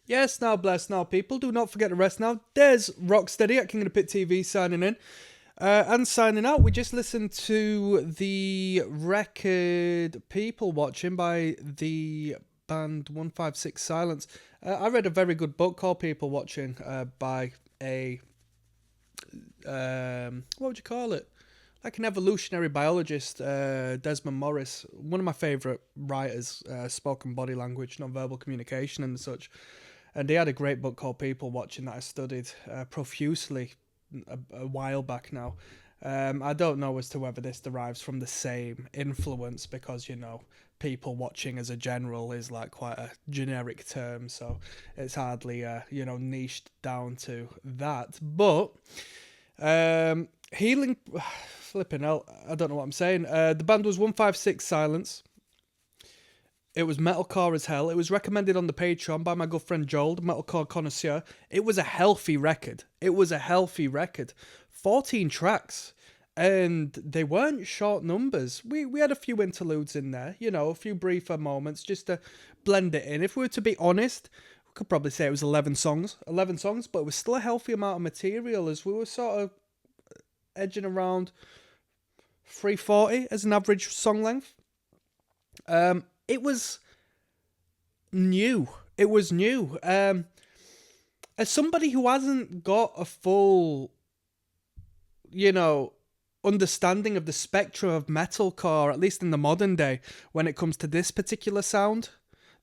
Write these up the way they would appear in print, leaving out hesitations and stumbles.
Yes, now bless now, people. Do not forget to rest now. There's Rocksteady at King of the Pit TV signing in. And signing out, we just listened to the record People Watching by the band 156 Silence. I read a very good book called People Watching by a, what would you call it? Like an evolutionary biologist, Desmond Morris, one of my favourite writers, spoken body language, non-verbal communication and such. And he had a great book called People Watching that I studied profusely a while back now. I don't know as to whether this derives from the same influence because, people watching as a general is like quite a generic term. So it's hardly, niched down to that. But Healing... Flipping out, I don't know what I'm saying. The band was 156 Silence. It was metalcore as hell. It was recommended on the Patreon by my good friend Joel, the metalcore connoisseur. It was a healthy record. 14 tracks. And they weren't short numbers. We had a few interludes in there, a few briefer moments just to blend it in. If we were to be honest, we could probably say it was 11 songs, but it was still a healthy amount of material as we were sort of edging around 340 as an average song length. It was new. As somebody who hasn't got a full, understanding of the spectrum of metalcore, at least in the modern day, when it comes to this particular sound,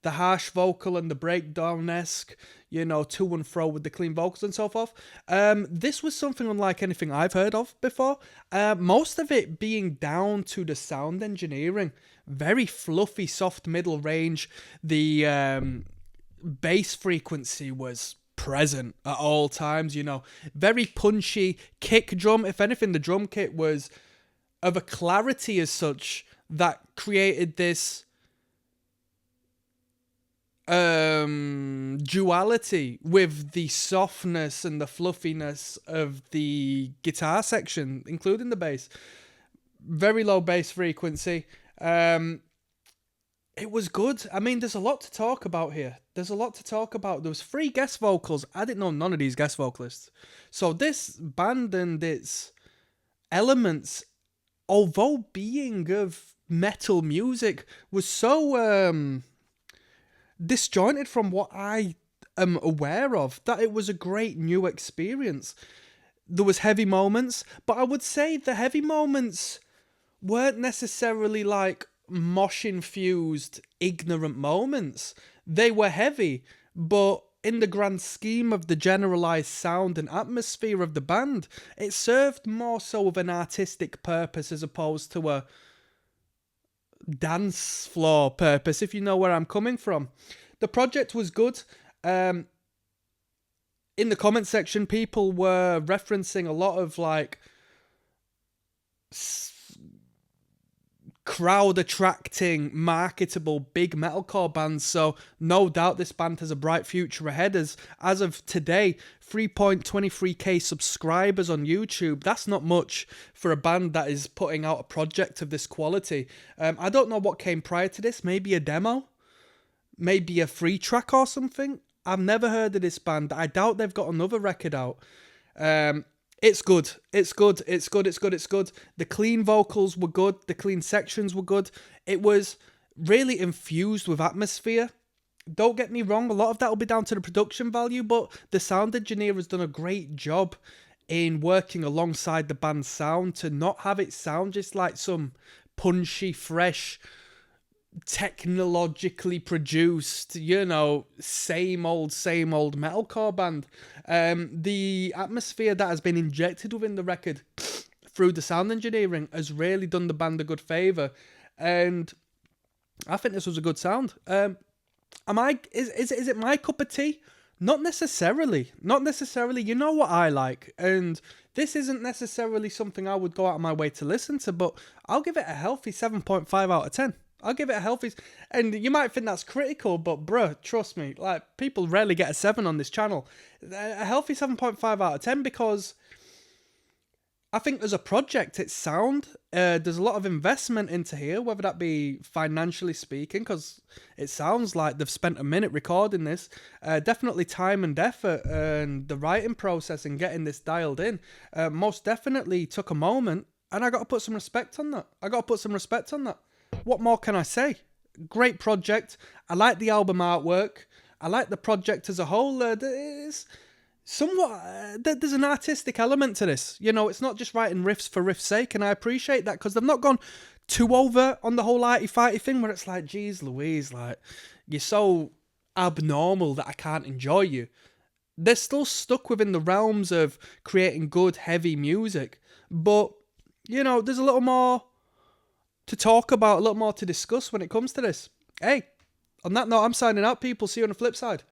the harsh vocal and the breakdown-esque, to and fro with the clean vocals and so forth. This was something unlike anything I've heard of before. Most of it being down to the sound engineering. Very fluffy, soft middle range. The bass frequency was present at all times, Very punchy kick drum. If anything, the drum kit was of a clarity as such that created this duality with the softness and the fluffiness of the guitar section, including the bass. Very low bass frequency. It was good. I mean, there's a lot to talk about here. There was 3 guest vocals. I didn't know none of these guest vocalists. So this band and its elements, although being of metal music, was so disjointed from what I am aware of that it was a great new experience. There was heavy moments, but I would say the heavy moments weren't necessarily like mosh-infused, ignorant moments. They were heavy, but in the grand scheme of the generalized sound and atmosphere of the band, it served more so of an artistic purpose as opposed to a dance floor purpose, if you know where I'm coming from. The project was good. In the comment section, people were referencing a lot of like crowd-attracting, marketable, big metalcore bands, so no doubt this band has a bright future ahead. As of today, 3.23k subscribers on YouTube. That's not much for a band that is putting out a project of this quality. I don't know what came prior to this, maybe a demo? Maybe a free track or something? I've never heard of this band. I doubt they've got another record out. It's good. The clean vocals were good. The clean sections were good. It was really infused with atmosphere. Don't get me wrong, a lot of that will be down to the production value, but the sound engineer has done a great job in working alongside the band's sound to not have it sound just like some punchy, fresh, technologically produced, same old metalcore band. The atmosphere that has been injected within the record through the sound engineering has really done the band a good favour, and I think this was a good sound. Is it my cup of tea? Not necessarily. You know what I like, and this isn't necessarily something I would go out of my way to listen to, but I'll give it a healthy 7.5 out of 10. I'll give it a healthy... And you might think that's critical, but bruh, trust me, like, people rarely get a 7 on this channel. A healthy 7.5 out of 10 because I think as a project, it's sound. There's a lot of investment into here, whether that be financially speaking, because it sounds like they've spent a minute recording this. Definitely time and effort, and the writing process and getting this dialed in. Most definitely took a moment, and I got to put some respect on that. What more can I say? Great project. I like the album artwork. I like the project as a whole. There's an artistic element to this. You know, it's not just writing riffs for riff's sake, and I appreciate that because they've not gone too over on the whole arty-farty thing where it's like, geez Louise, like, you're so abnormal that I can't enjoy you. They're still stuck within the realms of creating good, heavy music, but, you know, there's a little more to talk about, a little more to discuss when it comes to this. Hey, on that note, I'm signing out, people. See you on the flip side.